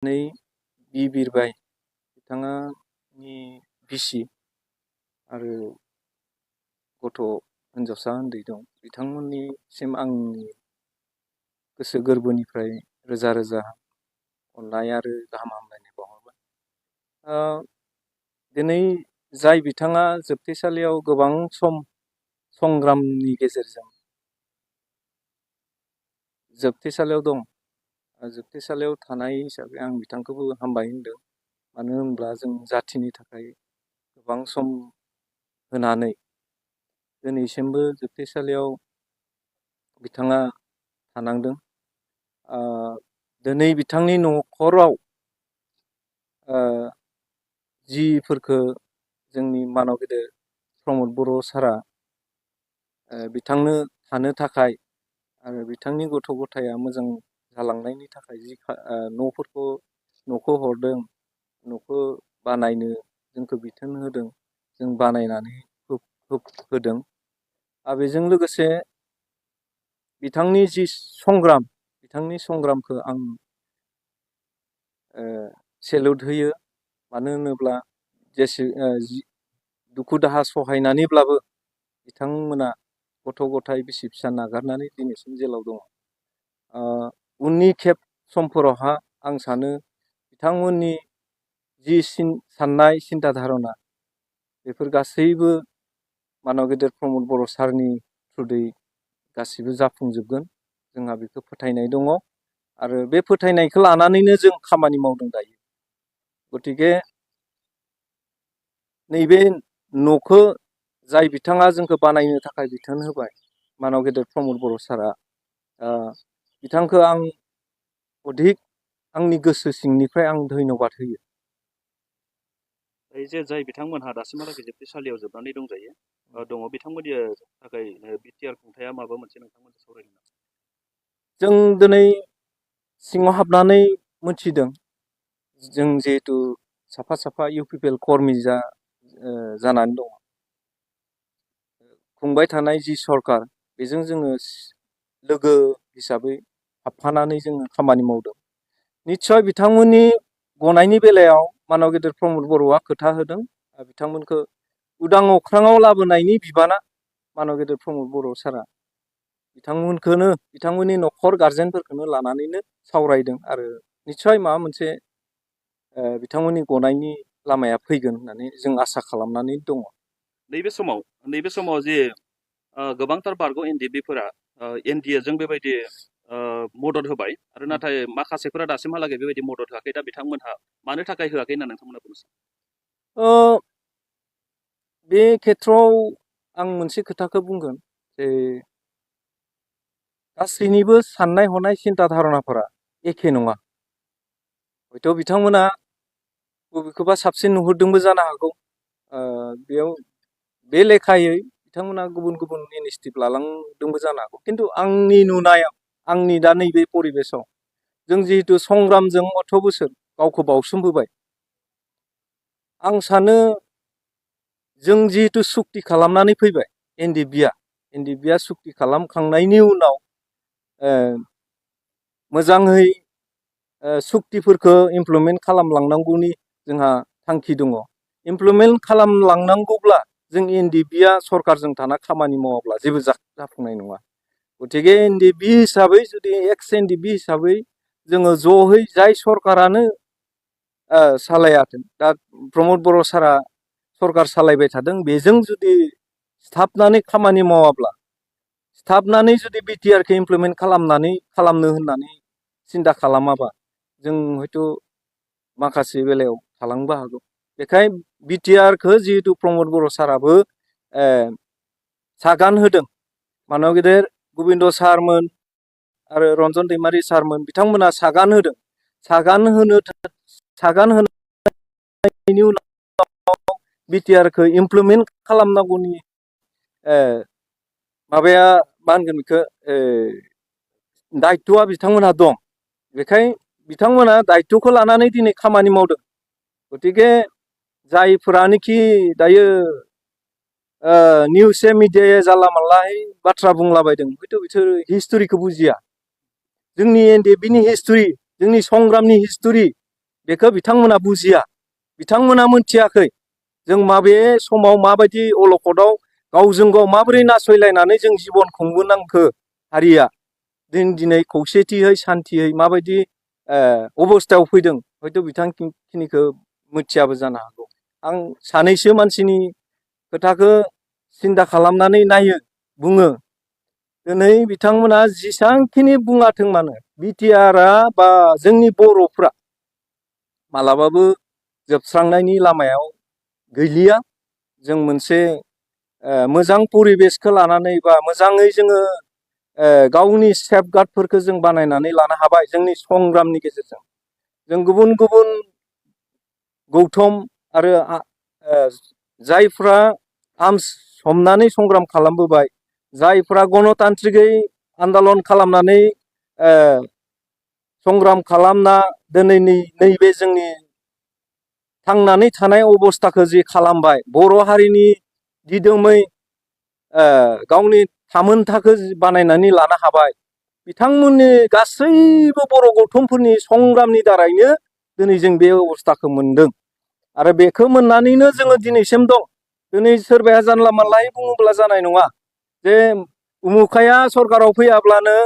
नै बिरबाय बिथाङानि बिसि आरो गथ' हिनजावसा उन्दै दं बिथांमोननिसिम आंनि गोसो गोरबोनिफ्राय रोजा रोजा अननाय आरो गाहाम हामलायनाय बावहरबाय। दिनै जाय बिथाङा जोबथेसालियाव गोबां सम संग्रामनि गेजेरजों जोबथेसालियाव दं, जोबथेसालियाव थानाय हिसाबै आं बिथांखौबो हामबाय होनदों। मानो होनब्ला जों जाथिनि थाखाय गोबां सम होनानै दिनैसिमबो जोबथेसालियाव बिथाङा थानांदों। दिनै बिथांनि न'खराव जिफोरखो जोंनि मानव गेदेर प्रमद बर' सारा बिथांनो थानो थाखाय आरो बिथांनि गथ' गथाया मोजां जालांनायनि थाखाय जि न'खौ हरदों, न'खौ बानायनो जोंखौ बिथोन होदों, जों बानायनानै होदों। आरो बेजों लोगोसे बिथांनि जि संग्राम, बिथांनि संग्रामखौ आं सेलुट होयो। मानो होनोब्ला दुखु दाहा सहायनानैब्लाबो बिथांमोना गथ' गथाय बिसि फिसा नागारनानै दिनैसिम जेलाव दङ। उननि खेब समफोरावहा आं सानो बिथांमोननि जि साननाय सिन्था धारना बेफोर गासैबो मानव गेदेर प्रमद बर' सारनि थ्रुयै गासिबो जाफुंजोबगोन, जोंहा बेखौ फोथायनाय दङ। आरो बे फोथायनायखौ लानानैनो जों खामानि मावदों दायो। गतिके नैबे न'खौ जाय बिथाङा जोंखौ बानायनो थाखाय बिथोन होबाय, मानव गेदेर प्रमद बर' सारा, बिथांखौ आं अधिक आंनि गोसो सिंनिफ्राय आं धन्यबाद होयो। जाय बिथांमोनहा दासिमहालागै जोबथेसालियाव जोबनानै दंजायो दङ, बिथांमोननि थाखाय बिटिआर खुंथाया माबा मोनसे नोंथांमोनजों सावरायदों नामा? जों दिनै सिङाव हाबनानै मोनथिदों, जों जिहेतु साफा साफा इउपिपिएल कर्मि जानानै दङ। खुंबाय थानाय जि सरकार, बेजों जोङो लोगो हिसाबै हाबफानानै जोङो खामानि मावदों। निस्सय बिथांमोननि गनायनि बेलायाव मानव गेदेर प्रमद बर'आ खोथा होदों। बिथांमोनखौ उदां अख्राङाव लाबोनायनि बिबाना मानव गेदेर प्रमद बर' सारा बिथांमोनखौनो, बिथांमोननि न'खर गारजेनफोरखौनो लानानैनो सावरायदों। आरो निस्सय माबा मोनसे बिथांमोननि गनायनि लामाया फैगोन होननानै जों आसा खालामनानै दङ। नैबे समाव जे गोबांथार बारग' एनडिएफबिफोरा एनडिएजों बेबायदि मदद होबाय, आरो नाथाय माखासेफोरा दासिमहालागै बेबायदि मदद होआखै। दा बिथांमोनहा मानो थाखाय होआखै होनना नोंथांमोना बुंनो सानो? बे खेथ्रआव आं मोनसे खोथाखौ बुंगोन जे गासैनिबो साननाय हनाय सिन्था धारनाफोरा एखे नङा। हयथ' बिथांमोना बबेखौबा साबसिन नुहुरदोंबो जानो हागौ। बेयाव बे लेखायै बिथांमोना गुबुन गुबुन इनिसिएटिभ लालांदोंबो जानो हागौ। खिन्थु आंनि नुनायाव, आंनि दा नैबे परिबेसाव, जों जिहेतु संग्रामजों 18 बोसोर गावखौ बावसोमबोबाय, आं सानो जों जिहेतु सुक्ति खालामनानै फैबाय, एनडिएफबिआ सुक्ति खालामखांनायनि उनाव मोजाङै सुक्तिफोरखौ इमप्लिमेन्ट खालामलांनांगौनि जोंहा थांखि दङ। इमप्लिमेन्ट खालामलांनांगौब्ला जों एनडिएफबिआ सरकारजों थाना खामानि मावाब्ला जेबो जाफुंनाय नङा। गतिके एनडिएफबि हिसाबै, जुदि एक्स एनडिएफबि हिसाबै जोङो ज'है जाय सरकारानो सालायाथों, दा प्रमद बर' सारा सरकार सालायबाय थादों, बेजों जुदि सिथाबनानै खामानि मावाब्ला, सिथाबनानै जुदि बिटिआरखौ इमप्लिमेन्ट खालामनो होननानै सिन्था खालामाबा, जों हयथ' माखासे बेलायाव थालांनोबो हागौ। बेखायनो बिटिआरखौ जिहेतु प्रमद बर' साराबो सागान होदों, मानव गेदेर गबिन्द सारमोन आरो रन्जन दैमारि सारमोन, बिथांमोना सागान होदों। सागान होनायनि उनाव बिटिआरखौ इमप्लिमेन्ट खालामनांगौनि माबाया मा होनगोन बेखौ, दायथ'आ बिथांमोनहा दं। बेखायनो बिथांमोना दायथ'खौ लानानै दिनै खामानि मावदों। गतिके जायफोरानोखि दायो निउस मिडियाया जानला मानलायै बाथ्रा बुंलाबायदों, हयथ' बिसोर हिस्ट'रिखौ बुजिया। जोंनि एनडिएफबिनि हिस्ट'रि, जोंनि संग्रामनि हिस्ट'रि, बेखौ बिथांमोना बुजिया, बिथांमोना मोनथियाखै जों माबे समाव माबायदि अलखदाव गावजों गाव माबोरै नासयलायनानै जों जिबन खुंबोनांखो हारिया दिनै खौसेथियै सान्थियै माबायदि अबस्थायाव फैदों हयथ' बिथांखिनिखौ मिथियाबो जानो हागौ। आं सानैसो मानसिनि खोथाखौ सिन्था खालामनानै नायो बुङो दिनै बिथांमोना जेसांखिनि बुङाथों मानो बिटिआरआ बा जोंनि बर'फ्रा मालाबाबो जोबस्रांनायनि लामायाव गैलिया। जों मोनसे मोजां परिबेसखौ लानानै बा मोजाङै जोङो गावनि सेफगार्डफोरखौ जों बानायनानै लानो हाबाय जोंनि संग्रामनि गेजेरजों। जों गुबुन गुबुन गौथम आरो जायफ्रा आर्म्स हमनानै संग्राम खालामबोबाय, जायफ्रा गणतान्त्रिकै आन्दलन खालामनानै संग्राम खालामना दिनैनि नैबे जोंनि थांनानै थानाय अबस्थाखौ जि खालामबाय, बर' हारिनि दिदोमै गावनि थामोनथाखौ बानायनानै लानो हाबाय, बिथांमोननि गासैबो बर' गौथुमफोरनि संग्रामनि दारैनो दिनै जों बे अबस्थाखौ मोनदों। आरो बेखौ मोननानैनो जोङो दिनैसिम दं। दिनै सोरबाया जानला मानलायै बुङोब्ला जानाय नङा जे उमुखाया सरकाराव फैयाब्लानो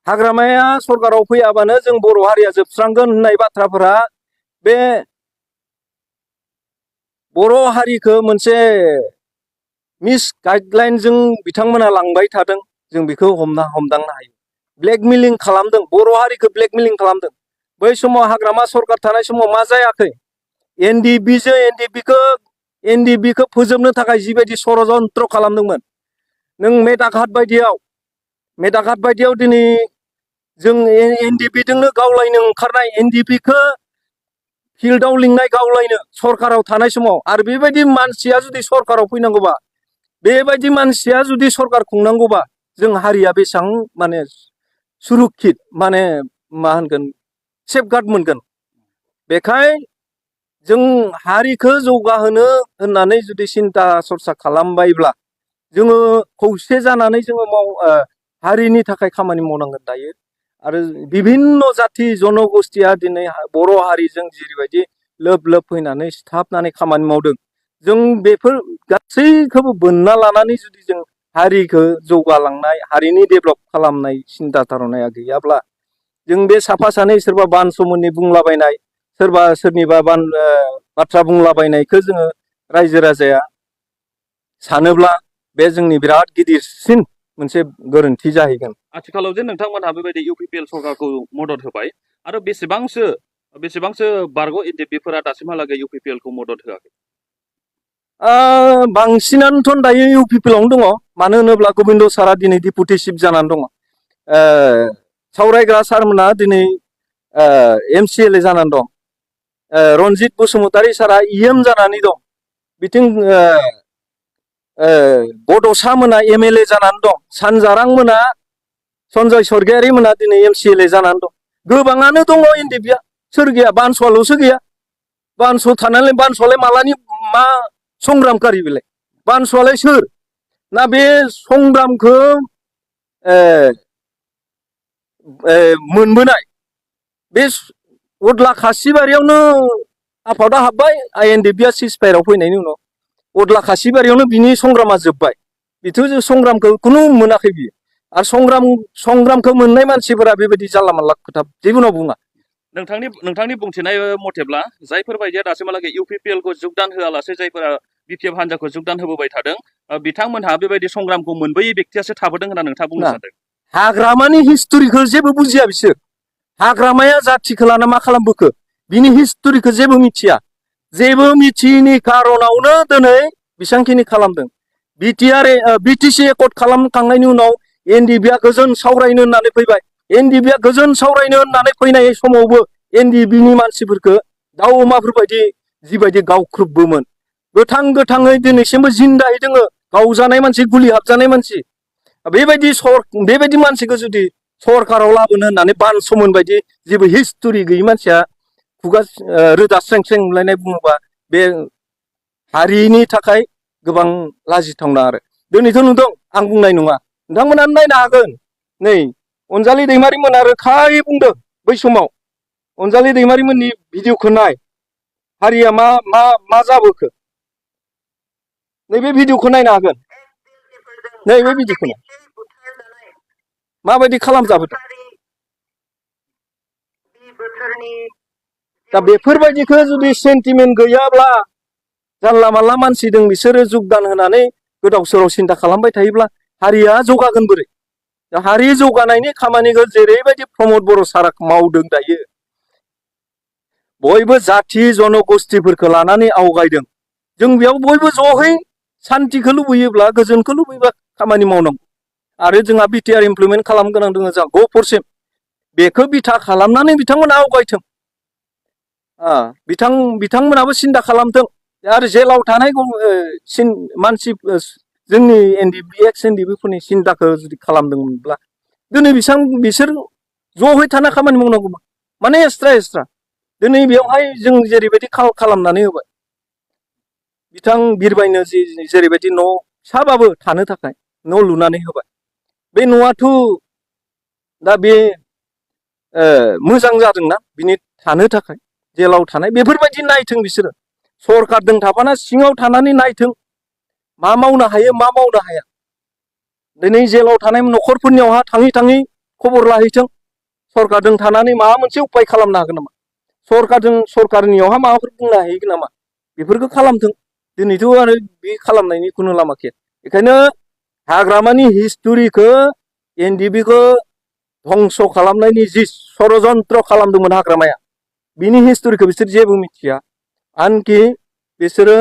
हाग्रामाया सरकाराव फैयाबानो जों बर' हारिया जोबस्रांगोन होननाय बाथ्राफोरा बे बर' हारिखौ मोनसे मिस गाइडलाइनजों बिथांमोना लांबाय थादों। जों बेखौ हमदांनो हायो। ब्लेकमेलिं खालामदों, बर' हारिखौ ब्लेकमेलिं खालामदों। बै समाव हाग्रामा सरकार थानाय समाव मा जायाखै? एनडिएफबिजों एनडिएफबिखौ फोजोबनो थाखाय जिबायदि षड़यन्त्र खालामदोंमोन। नों मेदाघाट बायदियाव दिनै जों एनडिएफबिजोंनो गावलायनो ओंखारनाय, एनडिएफबिखौ फिल्डआव लिंनाय गावलायनो सरकाराव थानाय समाव। आरो बेबायदि मानसिया जुदि सरकाराव फैनांगौबा, बेबायदि मानसिया जुदि सरकार खुंनांगौबा जों हारिया बेसेबां माने सुरक्षित माने मा होनगोन सेफगार्ड मोनगोन। बेखाय जों हारिखौ जौगाहोनो होननानै जुदि सिन्था सरसा खालामबायब्ला जोङो खौसे जानानै जोङो हारिनि थाखाय खामानि मावनांगोन दायो। आरो बिभिन्न जाथि जनगोष्ठिया दिनै बर' हारिजों जेरैबायदि लोब लोब फैनानै सिथाबनानै खामानि मावदों, जों बेफोर गासैखौबो बोनना लानानै जुदि जों हारिखौ जौगालांनाय, हारिनि डेभेलप खालामनाय सिन्था धारनाया गैयाब्ला जों बे साफा सानै सोरबा बान समनि बुंलाबायनाय, सोरबा सोरनिबा बाथ्रा बुंलाबायनायखौ जोङो रायजो राजाया सानोब्ला बे जोंनि बिराद गिदिरसिन मोनसे गोरोन्थि जाहैगोन। आथिखालाव जे नोंथांमोनहा बेबायदि इउपिपिएल सरकारखौ मदद होबाय आरो बेसेबांसो बारग' एनडिएफबिफोरा दासिमहालागै इउपिपिएलखौ मदद होआखै? बांसिनानोथ' दायो इउपिपिएलावनो दङ। मानो होनोब्ला गबिन्द सारा दिनै डिपुटि चिफ जानानै दङ। सावरायग्रा सारमोना दिनै एमसिएलए जानानै दं। रनजित बसुमतारी सारा इएम जानानै दं। बिथिं बड'सा मोना एमएलए जानानै दं। सानजारां मोना सन्जय सरगियारि मोना दिनै एमसिएलए जानानै दं। गोबाङानो दङ एनडिएफबिया। सोर गैया? बानसुआल'सो गैया। बानसु थानानै बानसुआलाय मालानि मा संग्रामकारि बेलाय? बानसुआलाय सोर? ना बे संग्रामखौ मोनबोनाय बे अदला खासिबारियावनो आफादा हाबबाय, एनडिएफबिया सिजफायाराव फैनायनि उनाव अदला खासिबारियावनो बिनि संग्रामा जोब्बाय। बेथ' संग्रामखौ खुनु मोनाखै बियो। आरो संग्रामखौ मोननाय मानसिफोरा बेबायदि जानला मानला खोथा जेबुनाव बुङा। नोंथांनि बुंथिनाय मथेब्ला जायफोर बायदिया दासिमहालागै इउपिपिएलखौ जुगदान होआलासे जायफोरा बिपिएफ हान्जाखौ जुगदान होबोबाय थादों, बिथांमोनहा बेबायदि संग्रामखौ मोनबोयै बेक्तियासो थाबोदों होनना नोंथाङा बुंनो सानदों? हाग्रामानि हिस्ट'रिखौ जेबो बुजिया बिसोर। हाग्रामाया जाथिखौ लाना मा खालामबोखो बिनि हिस्ट'रिखौ जेबो मिथिया। जेबो मिथियैनि खार'नावनो दिनै बेसेबांखिनि खालामदों। बिटिसि एकर्ड खालामखांनायनि उनाव एनडिएफबिया गोजोन सावरायनो होननानै फैबाय। एनडिएफबिया गोजोन सावरायनो होननानै फैनाय समावबो एनडिएफबिनि मानसिफोरखौ दाउ अमाफोरबायदि जिबायदि गावख्रुबबोमोन, गोथाङै दिनैसिमबो जिन्दायै दोङो। गावजानाय मानसि, गुलि हाबजानाय मानसि। बेबायदि मानसिखौ जुदि सरकाराव लाबोनो होननानै बानसमोन बायदि जेबो हिस्ट'रि गैयि मानसिया खुगा रोदा स्रें स्रें नुलायनाय बुङोबा बे हारिनि थाखाय गोबां लाजिथावना। आरो दिनैथ' नुदों, आं बुंनाय नङा, नोंथांमोनानो नायनो हागोन। नै अनजालि दैमारि मोना रोखायै बुंदों बै समाव अनजालि दैमारिमोननि भिडिअखौ नाय हारिया मा मा मा जाबोखो नैबे भिडिअखौ नायनो हागोन नैबे भिडिअखौ नाय माबायदि खालामजाबोदों दा बेफोरबायदिखौ जुदि सेन्टिमेन्ट गैयाब्ला जानला मानला मानसि दं बिसोरो जुगदान होनानै गोदाव सोराव सिन्था खालामबाय थायोब्ला हारिया जौगागोन बोरै दा हारि जौगानायनि खामानिखौ जेरैबायदि प्रमद बर' सारा मावदों दायो बयबो जाथि जनगोष्ठीफोरखौ लानानै आवगायदों जों बेयाव बयबो ज'है सान्तिखौ लुबैयोब्ला गोजोनखौ लुबैयोब्ला खामानि मावनांगौ आरो जोंहा बिटिआर इमप्लिमेन्ट खालामनो गोनां दङ जोंहा ग फरसिम बेखौ बिथा खालामनानै बिथांमोना आवगायथों बिथांमोनाबो सिन्था खालामथों आरो जेलाव थानाय मानसि जोंनि एनडिबि एक्स एनडिबिफोरनि सिन्थाखौ जुदि खालामदोंमोनब्ला दिनै बिसोर ज'है थाना खामानि मावनांगौमोन माने एक्सट्रा दिनै बेवहाय जों जेरैबायदि खालामनानै होबाय बिथां बिरबायनो जेरैबायदि न' फिसाबाबो थानो थाखाय न' लुनानै होबाय बे न'आथ' दा बे मोजां जादोंना बिनि थानो थाखाय जेलाव थानाय बेफोरबायदि नायथों बिसोरो सरकारजों थाफाना सिङाव थानानै नायथों मा मावनो हायो मा मावनो हाया दिनै जेलाव थानाय न'खरफोरनियावहा थाङै खबर लाहैथों सरकारजों थानानै माबा मोनसे उपाय खालामनो हागोन नामा सरकारनियावहा माबाफोर बुंनो हाहैगोन नामा बेफोरखौ खालामथों दिनैथ' आरो बे खालामनायनि खुनु लामा गैया बेखायनो हाग्रामानि हिस्ट'रिखौ एनडिबिखौ धंस' खालामनायनि जि षड़यन्त्र खालामदोंमोन हाग्रामाया बिनि हिस्ट'रिखौ बिसोर जेबो मिथिया आनखि बिसोरो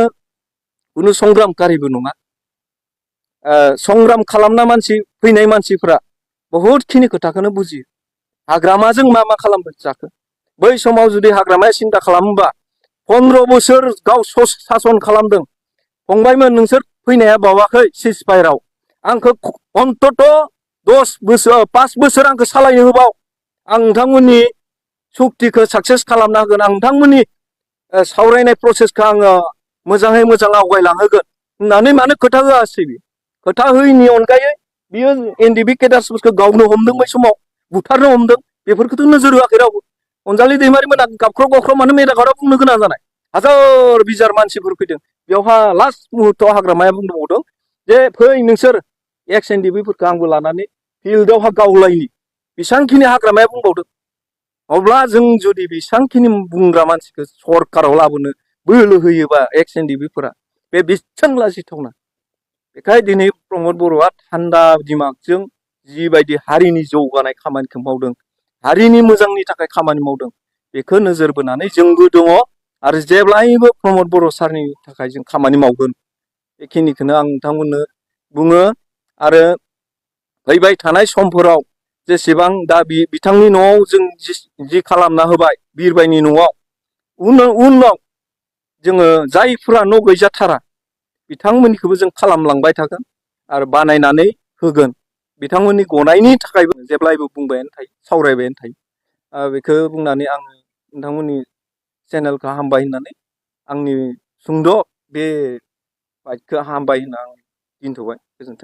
खुनु संग्रामकारिबो नङा संग्राम खालामना फैनाय मानसिफ्रा बहुतखिनि खोथाखौनो बुजियो हाग्रामाजों मा मा खालामबाय जाखो बै समाव जुदि हाग्रामाया सिन्था खालामोबा 15 बोसोर गाव सासन खालामदों फंबायमोन नोंसोर फैनाया बावाखै सिजफायाराव आंखौ अन्तत 5 बोसोर आंखौ सालायनो होबाव आं नोंथांमोननि सुक्तिखौ साक्सेस खालामना होगोन आं नोंथांमोननि सावरायनाय प्रसेसखौ आङो मोजाङै मोजां आवगायलांहोगोन होननानै मानो खोथा होआसै बे खोथा होयैनि अनगायै बियो एनडिबि केडार्सफोरखौ गावनो हमदों बै समाव बुथारनो हमदों बेफोरखौथ' नोजोर होआखै रावबो अनजालि दैमारिमोना गाबख्राव मानो मेदागाराव बुंनो गोनां जानाय हाजार बिजार मानसिफोर फैदों बेवहा लास्ट मुहुर्तआव हाग्रामाया बुंबावदों जे फै नोंसोर एक्स एनडिबिफोरखौ आंबो लानानै फिल्डआवहा गावलायनि बेसांखिनि हाग्रामाया बुंबावदों अब्ला जों जुदि बेसांखिनि बुंग्रा मानसिखौ सरकाराव लाबोनो बोलो होयोबा एक्स एनडिबिफोरा बे बेसेबां लाजिथावना बेखाय दिनै प्रमद बर'आ थान्दा दिमागजों जिबायदि हारिनि जौगानाय खामानिखौ मावदों हारिनि मोजांनि थाखाय खामानि मावदों बेखौ नोजोर बोनानै जोंबो दङ आरो जेब्लायबो प्रमद बर' सारनि थाखाय जों खामानि मावगोन बेखिनिखौनो आं नोंथांमोननो बुङो आरो फैबाय थानाय समफोराव जेसेबां दा बिथांनि न'आव जों जि खालामना होबाय बिरबायनि न'आव उनाव जोङो जायफोरा न' गैजाथारा बिथांमोननिखौबो जों खालामलांबाय थागोन आरो बानायनानै होगोन बिथांमोननि गनायनि थाखायबो जेब्लायबो बुंबायानो थायो सावरायबायानो थायो बेखौ बुंनानै आङो नोंथांमोननि चेनेलखौ हामबाय होननानै आंनि सुंद' बे बाइकखौ हामबाय होनना आं दोनथ'बाय गोजोन्थों